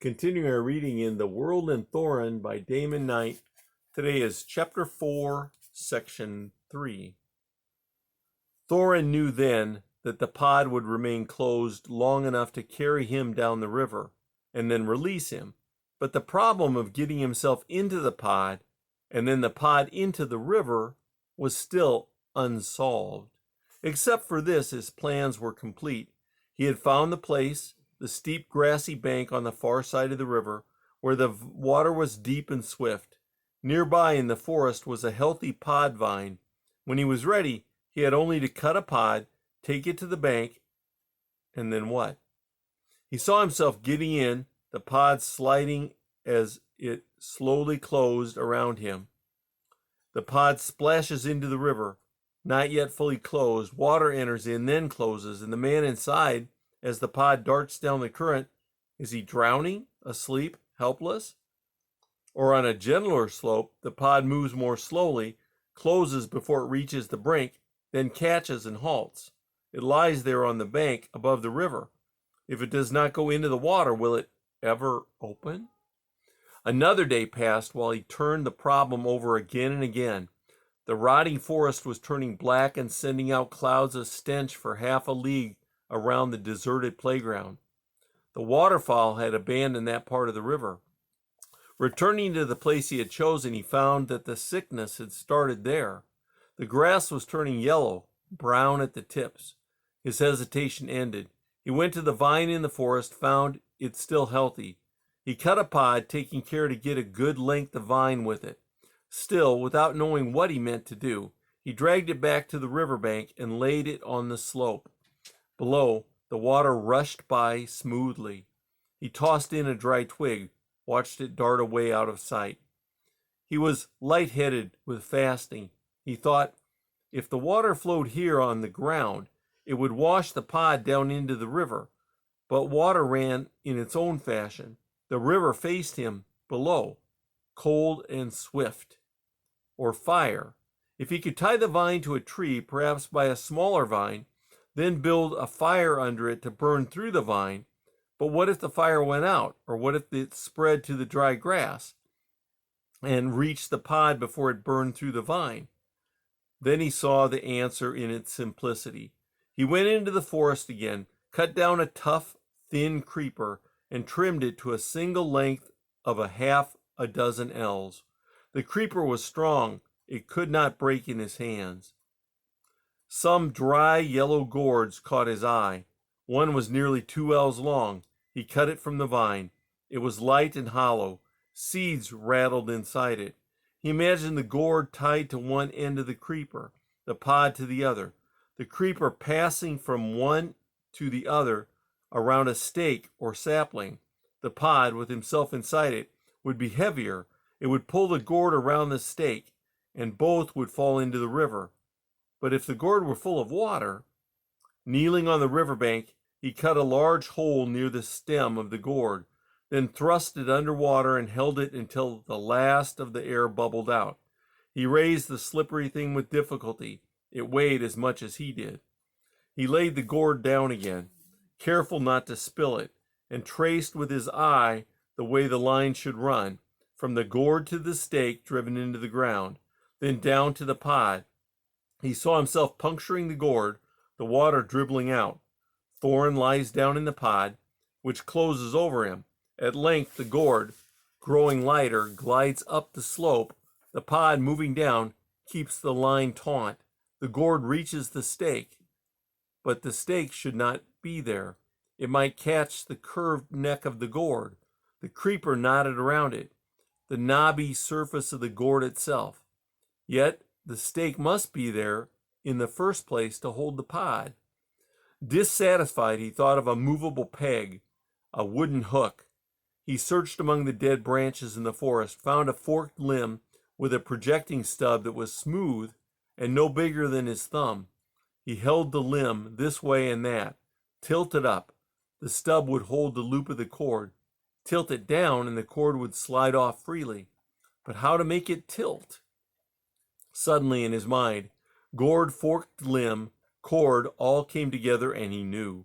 Continuing our reading in The World and Thorinn by Damon Knight. Today is Chapter 4, Section 3. Thorinn knew then that the pod would remain closed long enough to carry him down the river and then release him. But the problem of getting himself into the pod and then the pod into the river was still unsolved. Except for this, his plans were complete. He had found the place, the steep grassy bank on the far side of the river, where the water was deep and swift. Nearby in the forest was a healthy pod vine. When he was ready, he had only to cut a pod, take it to the bank, and then what? He saw himself getting in, the pod sliding as it slowly closed around him. The pod splashes into the river, not yet fully closed. Water enters in, then closes, and the man inside, as the pod darts down the current, is he drowning, asleep, helpless? Or on a gentler slope, the pod moves more slowly, closes before it reaches the brink, then catches and halts. It lies there on the bank above the river. If it does not go into the water, will it ever open? Another day passed while he turned the problem over again and again. The rotting forest was turning black and sending out clouds of stench for half a league around the deserted playground. The waterfowl had abandoned that part of the river. Returning to the place he had chosen, he found that the sickness had started there. The grass was turning yellow, brown at the tips. His hesitation ended. He went to the vine in the forest, found it still healthy. He cut a pod, taking care to get a good length of vine with it. Still, without knowing what he meant to do, he dragged it back to the riverbank and laid it on the slope. Below, the water rushed by smoothly. He tossed in a dry twig, watched it dart away out of sight. He was lightheaded with fasting. He thought, if the water flowed here on the ground, it would wash the pod down into the river. But water ran in its own fashion. The river faced him below, cold and swift. Or fire. If he could tie the vine to a tree, perhaps by a smaller vine, then build a fire under it to burn through the vine. But what if the fire went out? Or what if it spread to the dry grass and reached the pod before it burned through the vine? Then he saw the answer in its simplicity. He went into the forest again, cut down a tough, thin creeper, and trimmed it to a single length of half a dozen ells. The creeper was strong. It could not break in his hands. Some dry yellow gourds caught his eye. One was nearly 2 ells long. He cut it from the vine. It was light and hollow. Seeds rattled inside it. He imagined the gourd tied to one end of the creeper, the pod to the other, the creeper passing from one to the other around a stake or sapling. The pod, with himself inside it, would be heavier. It would pull the gourd around the stake, and both would fall into the river. But if the gourd were full of water, kneeling on the riverbank, he cut a large hole near the stem of the gourd, then thrust it under water and held it until the last of the air bubbled out. He raised the slippery thing with difficulty. It weighed as much as he did. He laid the gourd down again, careful not to spill it, and traced with his eye the way the line should run, from the gourd to the stake driven into the ground, then down to the pod. He saw himself puncturing the gourd, the water dribbling out. Thorinn lies down in the pod, which closes over him. At length, the gourd, growing lighter, glides up the slope. The pod, moving down, keeps the line taut. The gourd reaches the stake, but the stake should not be there. It might catch the curved neck of the gourd. The creeper knotted around it, the knobby surface of the gourd itself. Yet the stake must be there in the first place to hold the pod. Dissatisfied, he thought of a movable peg, a wooden hook. He searched among the dead branches in the forest, found a forked limb with a projecting stub that was smooth and no bigger than his thumb. He held the limb this way and that, tilted up. The stub would hold the loop of the cord. Tilt it down and the cord would slide off freely. But how to make it tilt? Suddenly in his mind, gourd, forked limb, cord all came together, and he knew.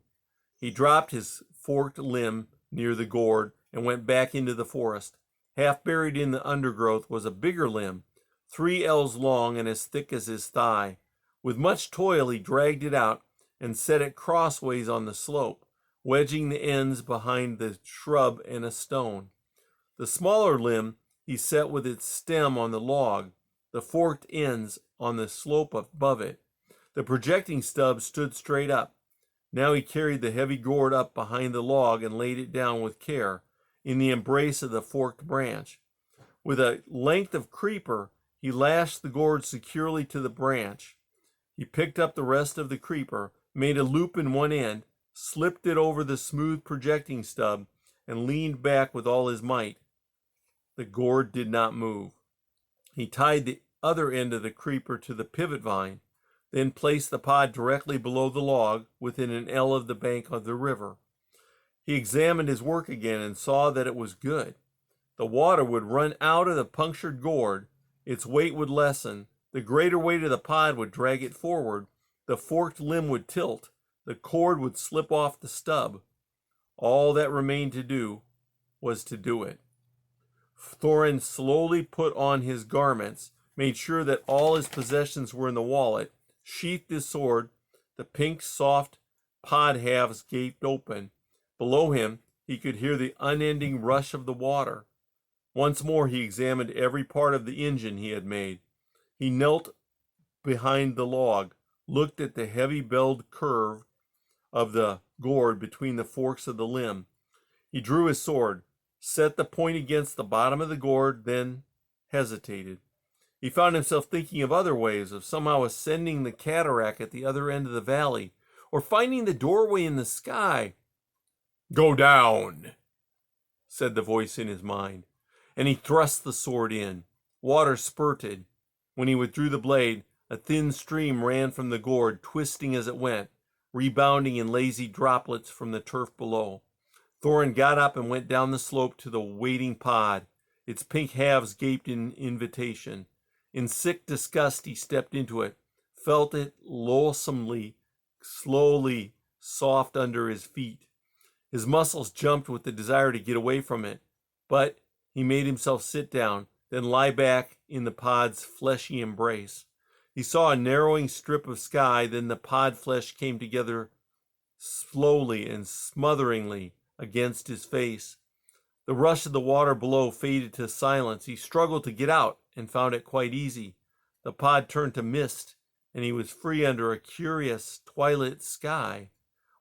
He dropped his forked limb near the gourd and went back into the forest. Half buried in the undergrowth was a bigger limb, 3 ells long and as thick as his thigh. With much toil he dragged it out and set it crossways on the slope, wedging the ends behind the shrub and a stone. The smaller limb he set with its stem on the log, the forked ends on the slope above it. The projecting stub stood straight up. Now he carried the heavy gourd up behind the log and laid it down with care in the embrace of the forked branch. With a length of creeper, he lashed the gourd securely to the branch. He picked up the rest of the creeper, made a loop in one end, slipped it over the smooth projecting stub, and leaned back with all his might. The gourd did not move. He tied the other end of the creeper to the pivot vine, then placed the pod directly below the log within an ell of the bank of the river. He examined his work again and saw that it was good. The water would run out of the punctured gourd, its weight would lessen, the greater weight of the pod would drag it forward, the forked limb would tilt, the cord would slip off the stub. All that remained to do was to do it. Thorinn slowly put on his garments, made sure that all his possessions were in the wallet, sheathed his sword. The pink, soft pod halves gaped open. Below him, he could hear the unending rush of the water. Once more he examined every part of the engine he had made. He knelt behind the log, looked at the heavy belled curve of the gourd between the forks of the limb. He drew his sword, set the point against the bottom of the gourd, then hesitated. He found himself thinking of other ways of somehow ascending the cataract at the other end of the valley, or finding the doorway in the sky. "Go down," said the voice in his mind, and he thrust the sword in. Water spurted. When he withdrew the blade, a thin stream ran from the gourd, twisting as it went, rebounding in lazy droplets from the turf below. Thorinn got up and went down the slope to the waiting pod. Its pink halves gaped in invitation. In sick disgust he stepped into it, felt it loathsomely, slowly soft under his feet. His muscles jumped with the desire to get away from it, but he made himself sit down, then lie back in the pod's fleshy embrace. He saw a narrowing strip of sky, then the pod flesh came together slowly and smotheringly against his face. The rush of the water below faded to silence. He struggled to get out and found it quite easy. The pod turned to mist, and he was free under a curious twilight sky,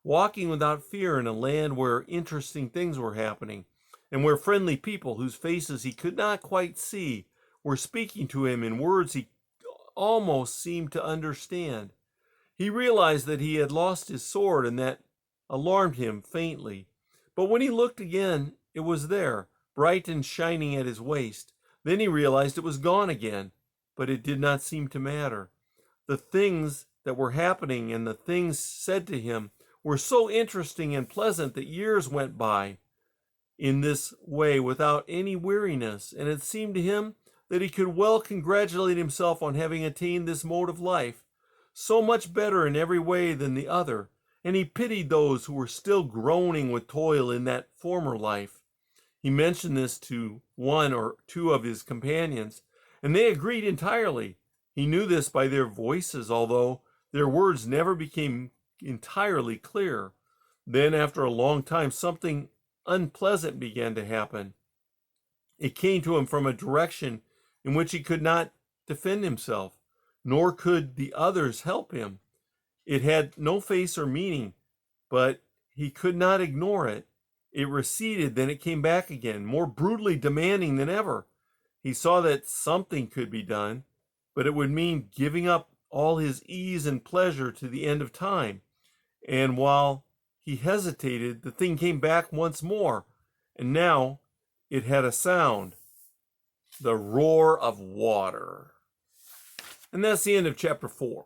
walking without fear in a land where interesting things were happening, and where friendly people whose faces he could not quite see were speaking to him in words he almost seemed to understand. He realized that he had lost his sword, and that alarmed him faintly. But when he looked again, it was there, bright and shining at his waist. Then he realized it was gone again, but it did not seem to matter. The things that were happening and the things said to him were so interesting and pleasant that years went by in this way without any weariness, and it seemed to him that he could well congratulate himself on having attained this mode of life, so much better in every way than the other, and he pitied those who were still groaning with toil in that former life. He mentioned this to 1 or 2 of his companions, and they agreed entirely. He knew this by their voices, although their words never became entirely clear. Then, after a long time, something unpleasant began to happen. It came to him from a direction in which he could not defend himself, nor could the others help him. It had no face or meaning, but he could not ignore it. It receded, then it came back again, more brutally demanding than ever. He saw that something could be done, but it would mean giving up all his ease and pleasure to the end of time. And while he hesitated, the thing came back once more, and now it had a sound: the roar of water. And that's the end of chapter 4.